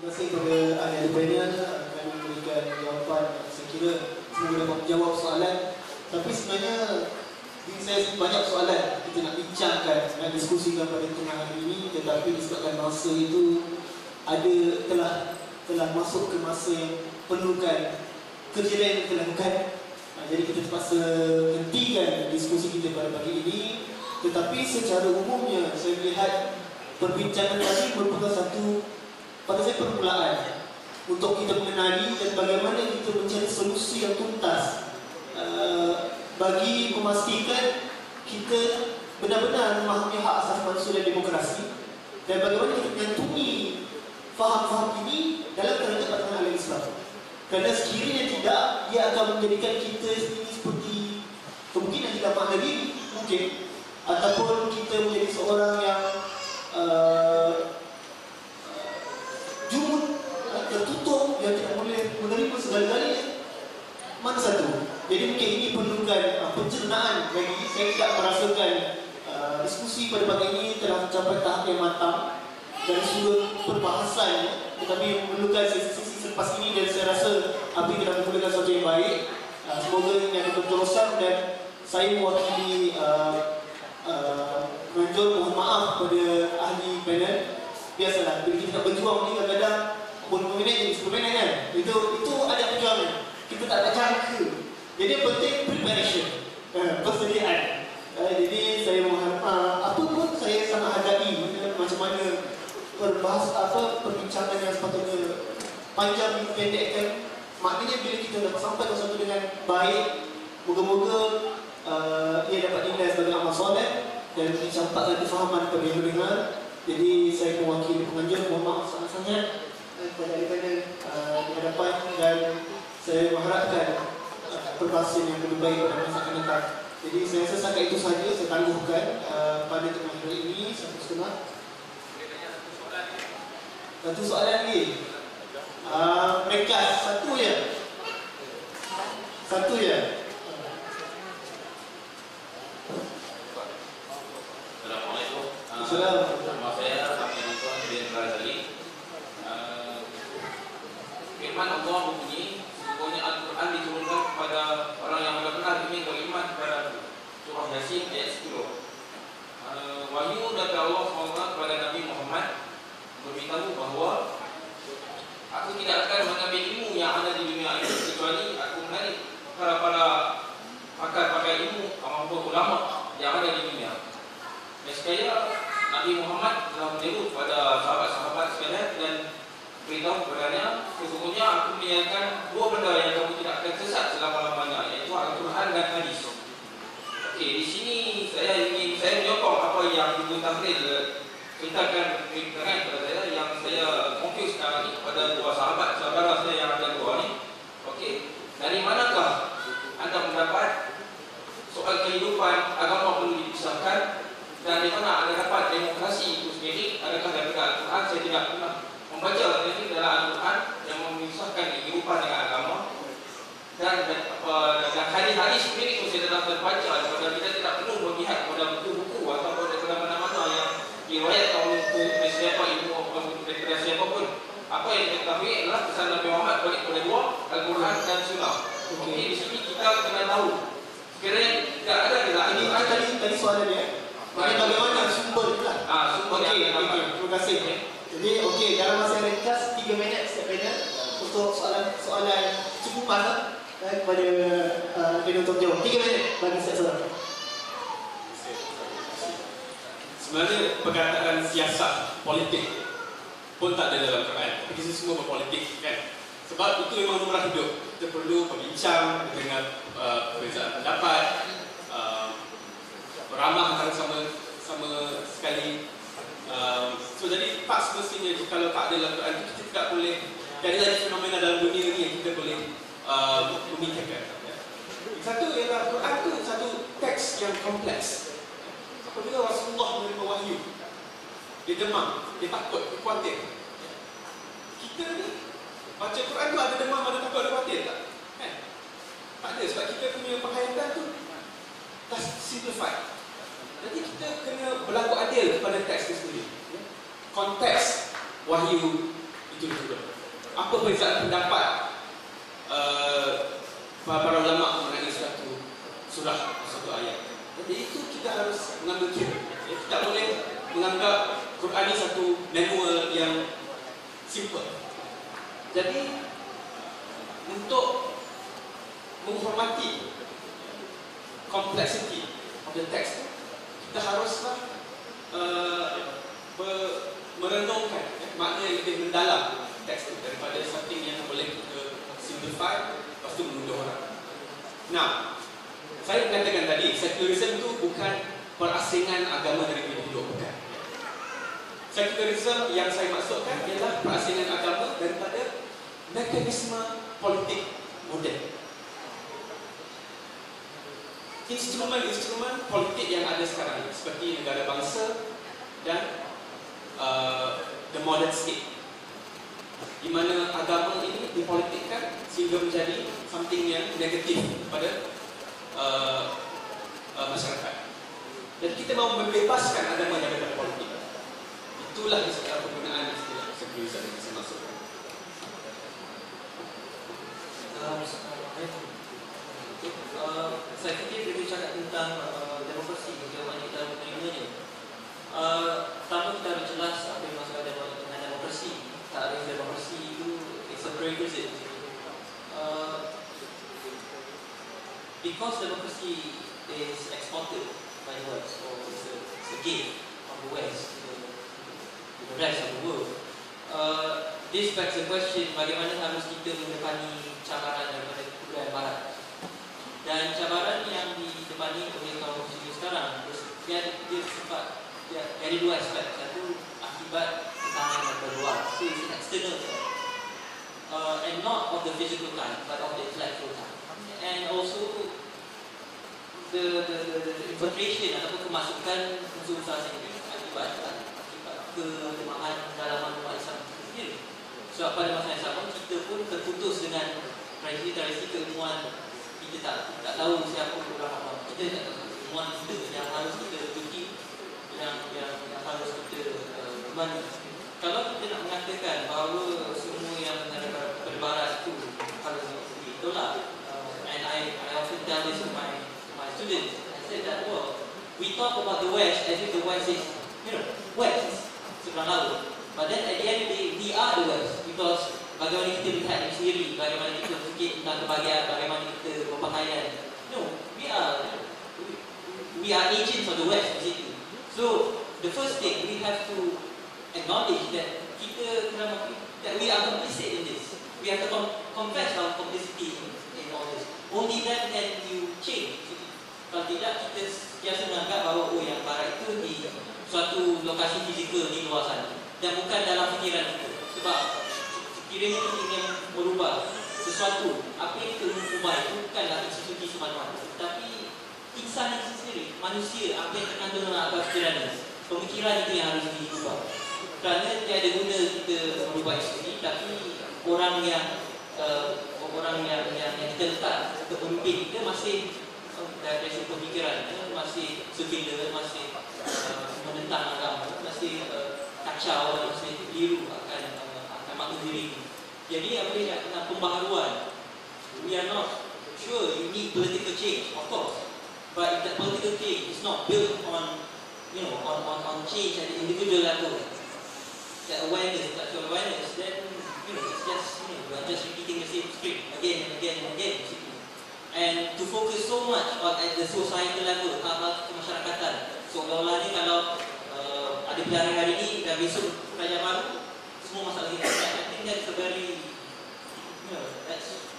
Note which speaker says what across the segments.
Speaker 1: Terima kasih kepada ahli panel akan memberikan jawapan yang saya kira semoga dapat menjawab soalan. Tapi sebenarnya saya banyak soalan kita nak bincangkan, nak diskusikan pada tengah hari ini, tetapi disebabkan masa itu telah masuk ke masa yang perlukan kerja lain yang kita lakukan. Jadi kita terpaksa hentikan diskusi kita pada pagi ini. Tetapi secara umumnya saya melihat perbincangan tadi merupakan satu pada saya permulaan untuk kita mengenali dan bagaimana kita mencari solusi yang tuntas bagi memastikan kita benar-benar memahami hak asasi manusia dan demokrasi, dan bagaimana kita menyantungi faham-faham ini dalam kerangka pandangan ahli Islam. Kerana sekiranya tidak, dia akan menjadikan kita ini seperti kemungkinan tidak makna diri mungkin, ataupun kita menjadi seorang yang jumud, tertutup, yang tidak boleh menerima segala-galanya. Mana satu? Jadi mungkin ini perlukan pencernaan bagi saya. Tidak merasakan diskusi pada pagi ini telah mencapai tahap yang matang dari sudut perbahasan, tetapi memerlukan sesi selepas ini, dan saya rasa Abi telah memulakan sesuatu yang baik. Semoga ini akan berterusan, dan saya mewakili menunjuk mohon maaf kepada ahli panel. Biasalah bila kita berjuang ni kadang-kadang pun minit jadi 10 minit kan, itu ada perjuangan, kita tak ada jangka. Jadi penting preparation, persediaan. Jadi saya mohon apa pun saya sangat hargai macam mana perbincangan yang sepatutnya panjang dipendekkan. Maknanya bila kita dah sampai ke sesuatu dengan baik, moga-moga ia dapat dinilai sebagai amal soleh dan dicampakkan kefahaman kepada yang mendengar. Jadi saya mewakili penganjur, mohon maaf sangat-sangat kepada ahli-ahli di hadapan, dan saya mengharapkan perbahasan yang lebih baik pada masa akan datang. Jadi saya rasa setakat itu sahaja saya tangguhkan pada tengah hari ini 1.5. Satu soalan lagi. Mereka satu je.
Speaker 2: Assalamualaikum.
Speaker 1: Assalamualaikum.
Speaker 2: Nama saya Abdul bin Razali. Firman Allah bunyi, sesungguhnya Al-Quran diturunkan kepada orang yang benar-benar ingin beriman kepada surah Yasin ayat 10. Wahyu dari Allah SWT kepada Nabi Muhammad beritahu bahawa aku tidak akan mengambil ilmu yang ada di dunia ini kecuali aku menarik para pakar-pakar ilmu maupun ulama yang ada di dunia. Nescaya Nabi Muhammad telah menyeru kepada sahabat-sahabat sekalian dan beritahu kepadanya, sesungguhnya aku menyiapkan dua benda yang kamu tidak akan sesat selama-lamanya, iaitu Al-Quran dan Hadis. Okey, di sini saya menyokong apa yang Ibu Tahrir ceritakan kepada saya, yang saya confuse sekarang ini kepada dua saudara saya yang ada dua ni. Okey, dari manakah anda mendapat soal kehidupan agama perlu dipisahkan, dan di mana anda dapat demokrasi itu sendiri? Adakah dari Al-Quran? Saya tidak pernah membaca ini dalam Al-Quran yang memisahkan kehidupan dengan agama, dan hadis-hadis sendiri itu saya telah terbaca. Sebab kita tidak perlu melihat pada buku-buku ataupun daripada mana-mana yang diriwayatkan oleh siapa ilmu ataupun daripada siapa pun. Apa yang kita ketahui adalah pesan Nabi Muhammad balik kepada dua, Al-Quran dan Sunnah. Okey, di sini kita kena tahu sekiranya tidak ada di dalam
Speaker 1: Tadi soalan dia. Bagaimana sumber dia lah.
Speaker 2: sumber
Speaker 1: Okey, terima kasih. Jadi dalam masa yang ringkas 3 minit setiap panel untuk soalan cukup panas kepada dia untuk jawab. 3 minit bagi setiap soalan.
Speaker 3: Sebenarnya perkataan siasat politik pun tak ada dalam Quran, tapi kita semua berpolitik kan. Sebab itu memang lumrah hidup. Kita perlu berbincang dengan perbezaan pendapat, beramah antara sama sekali. So jadi tak semestinya kalau tak ada dalam Quran, kita tidak boleh, tiada lagi fenomena dalam dunia ini yang kita boleh memikirkan. Satu ialah Quran itu satu teks yang kompleks. Apabila Rasulullah menerima wahyu, dia demam, dia takut, dia khawatir. Kita ni baca Quran tu ada demam, ada takut, ada khawatir tak? Kan? Tak ada, sebab kita punya penghayatan tu dah simplified. Jadi kita kena berlaku adil kepada teks itu sendiri. Konteks wahyu itu juga. apa perbezaan pendapat para ulama mengenai suatu surah, suatu ayat. Jadi itu kita harus mengambil kira. Kita tak boleh menganggap Quran ini satu manual yang simple. Jadi untuk menghormati complexity of the text, kita haruslah merenungkan makna yang lebih mendalam teks itu daripada something yang boleh kita simplify lepas tu menuduh orang. Nah, saya mengatakan tadi secularism itu bukan perasingan agama dari individu, bukan. Secularism yang saya maksudkan ialah perasingan agama daripada mekanisme politik moden. Instrumen-instrumen politik yang ada sekarang ini, seperti negara bangsa dan the modern state, di mana agama ini dipolitikkan sehingga menjadi something yang negatif kepada masyarakat. Dan kita mahu membebaskan agama daripada politik. Itulah istilah penggunaan istilah secularism yang saya maksudkan.
Speaker 4: Saya fikir bila cakap tentang demokrasi, bagaimana kita menerimanya. Pertama kita harus jelas apa yang maksud dengan demokrasi. Tarikh demokrasi itu it's a prerequisite. Because democracy is exported by the West, or it's a gift of the West to the rest of the world. This begs the question, bagaimana harus kita mendepani cabaran daripada kebudayaan Barat. Dan cabaran yang didepani oleh kaum muslim sekarang, dia ada dua aspek. Satu, akibat tekanan daripada luar, so it's an external threat, and not of the physical kind, but of the intellectual kind. And also the infiltration ataupun kemasukan unsur-unsur asing ini akibat kelemahan dalaman umat Islam sendiri. Sebab pada masa yang sama kita pun terputus dengan tradisi keilmuan. Kita tak tahu siapa ulama. Kita tak tahu ilmuwan kita yang harus kita tuki, yang harus kita mani. Kalau kita nak mengatakan bahawa semua yang ada pada Barat itu harus ditolak, and I often tell this to my students. I said that, well, we talk about the West as if the West is, West, seberang laut. But then at the end of the day, we are the West, because bagaimana kita melihat diri sendiri, bagaimana kita fikir tentang kebahagiaan, bagaimana kita berpakaian. We are agents of the West, basically. So the first thing we have to acknowledge that that we are complicit in this. We have to confess our complicity in all this. Only then can you change. Kalau tidak, kita biasa menganggap bahawa yang Barat itu di suatu lokasi fizikal di luar sana, dan bukan dalam fikiran kita. Sebab sekiranya kita ingin merubah sesuatu, apa yang kita ubah itu bukanlah institusi semata-mata, tapi insan itu sendiri, manusia, apa yang terkandung dalam akal fikirannya, pemikiran itu yang harus diubah. Kerana tiada guna kita merubah institusi, tapi orang yang kita letak untuk memimpin kita masih dari segi pemikiran, masih sekular, masih menentang agama, masih kacau, masih keliru akan makna diri. Jadi apa dia nak pembaharuan? We are not sure you need political change, of course, but if that political change is not built on on change at the individual level, that awareness, intellectual awareness, then it's just we are just repeating the same script again and again and again. And to focus so much on at the societal level, hal-hal kemasyarakatan. Seolah-olah ni kalau ada pilihan hari ini dan besok kerajaan baru, semua masalah kita. I think that's a very,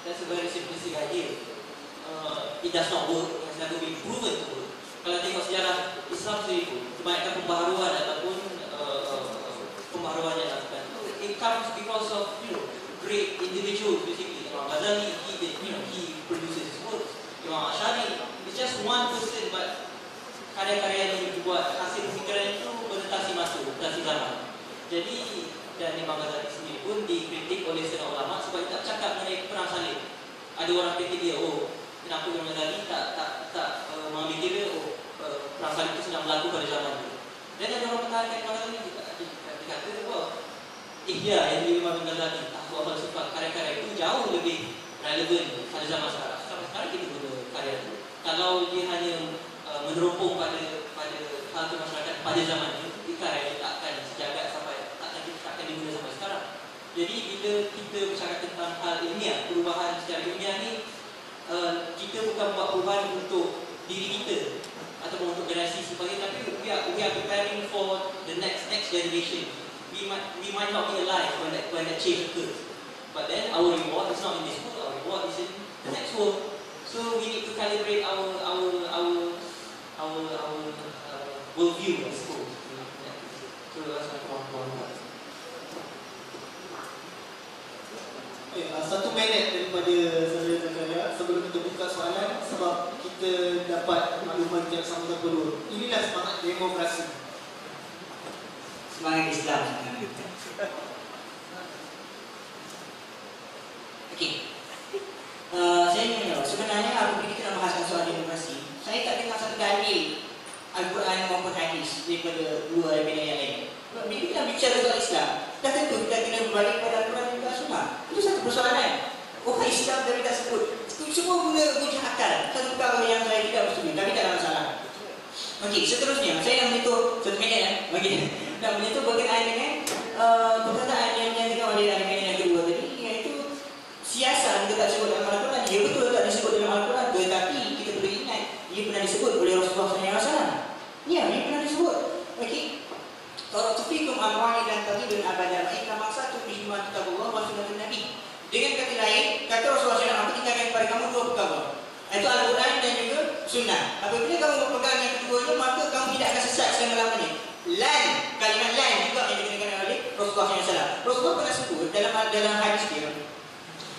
Speaker 4: that's a very simplistic idea. It does not work. It has never been proven to work. Kalau tengok sejarah Islam sendiri pun, kebanyakan pembaharuan ataupun pembaharuan yang dilakukan, it comes because of great individuals. Basically, Imam Ghazali, he produces his works. Imam Ash'ari is just one person, but karya-karya yang dibuat hasil pemikiran itu bertasi masa, bertasi zaman. Jadi, dan Imam Ghazali sendiri pun dikritik oleh setengah ulama sebab dia tak cakap mengenai perang salib. Ada orang fikir dia, kenapa Imam Ghazali tak mengambil kira perang salib itu sedang berlaku pada zaman itu. Dan ada orang pertahankan Imam Ghazali juga dikata, Ihya yang diri Imam Ghazali, Ahlu Ahal Sifat relevan pada zaman sekarang. Zaman sekarang kita guna karya itu. Kalau dia hanya meneropong pada hal masyarakat pada zaman itu, karya itu tak akan sejagat sampai tak akan diguna sampai sekarang. Jadi bila kita bercakap tentang hal ilmiah, perubahan secara ilmiah ni, kita bukan buat perubahan untuk diri kita ataupun untuk generasi sebagainya, tapi we are preparing for the next generation. We might not be alive when that change occurs. But then our reward is not in this world. Our reward is in the next world. So we need to calibrate our worldview, I suppose. So that's my point.
Speaker 1: Satu minit daripada saudara Zakaria sebelum kita buka soalan, sebab kita dapat maklumat yang sama perlu. Inilah semangat demokrasi.
Speaker 5: Semangat Islam. Okey. Saya ingin tahu, sebenarnya apabila kita nak bahaskan soal demokrasi, saya tak dengar satu dalil Al-Quran maupun hadis daripada dua daripada yang lain. Bila kita bicara soal Islam, dah tentu kita kena berbalik pada Al-Quran dan juga Sunnah. Itu satu persoalan. Orang Islam dari tak sebut. Itu semua guna hujah akal. Satu perkara yang saya tidak bersetuju, tapi tak ada masalah. Okey, seterusnya saya nak menyentuh satu minit Okey. Nak menyentuh berkenaan dengan perkataan yang dinyatakan oleh ahli yang kedua tadi, iaitu siasat kita tak sebut dalam Al-Quran. Ya betul tak disebut dalam Al-Quran, tetapi kita perlu ingat ia pernah disebut oleh Rasulullah SAW. Ya, ia pernah disebut. Okey. Taraktufikum amwali dan taqidun abada wa inna maqsatu bihima kitabullah wa sunnatun nabi. Dengan kata lain, kata Rasulullah SAW, aku tinggalkan kepada kamu dua perkara, iaitu Al-Quran dan juga Sunnah. Apabila kamu berpegang yang keduanya, maka kamu tidak akan sesat selama-lamanya. Lan, kalimat lan juga yang digunakan oleh Rasulullah SAW. Rasulullah pernah sebut dalam hadis dia,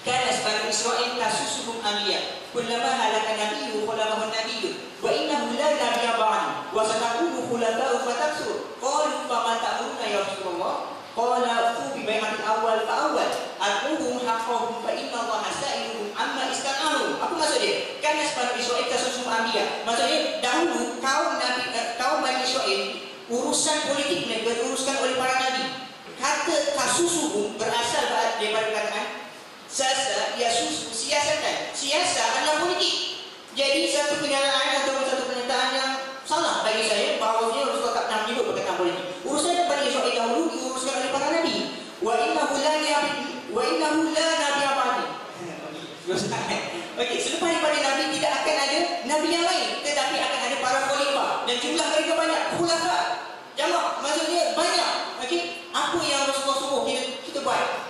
Speaker 5: kana Bani Israil tasusuhum anbiya, kullama halaka nabiyyu khalafahu nabiyyu, wa innahu la nabiyya ba'du, wa satakunu khulafa'u fataksur. Qalu fama ta'muruna ya Rasulullah? Qala fu bi bai'atil awwal fa awwal, atuhum haqqahum fa inna Allaha sa'iluhum amma istan'alu. Apa maksud dia? Kana Bani Israil tasusuhum anbiya. Maksudnya dahulu kaum Bani Israil urusan politik mereka diuruskan oleh para nabi. Kata tasusuhum berasal daripada perkataan siasatan. Siasat adalah politik. Jadi satu kenyataan atau satu pernyataan yang salah bagi saya bahawasanya Rasulullah tak pernah menyebut perkataan politik. Urusan Bani Israil dahulu diuruskan oleh para nabi. Wa innahu la nabiyya ba'di. Okey, selepas daripada nabi tidak akan ada nabi yang lain, tetapi akan ada para khalifah dan jumlah mereka banyak. Khulafa jamak, maksudnya banyak. Okey, apa yang Rasulullah suruh kita buat?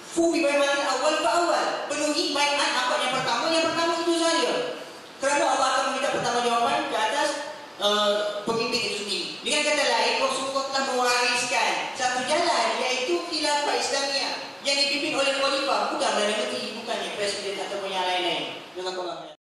Speaker 5: Fu bi bai'atil awwal fa awwal. Penuhi bai'at akad yang pertama itu saja. Kerana Allah akan meminta pertanggungjawaban ke atas pemimpin itu sendiri. Dengan kata lain, Rasulullah telah mewariskan satu jalan, iaitu khilafah Islamiyah yang dipimpin oleh khalifah, bukan Perdana Menteri, bukan presiden ataupun yang lain-lain. Jazakallah.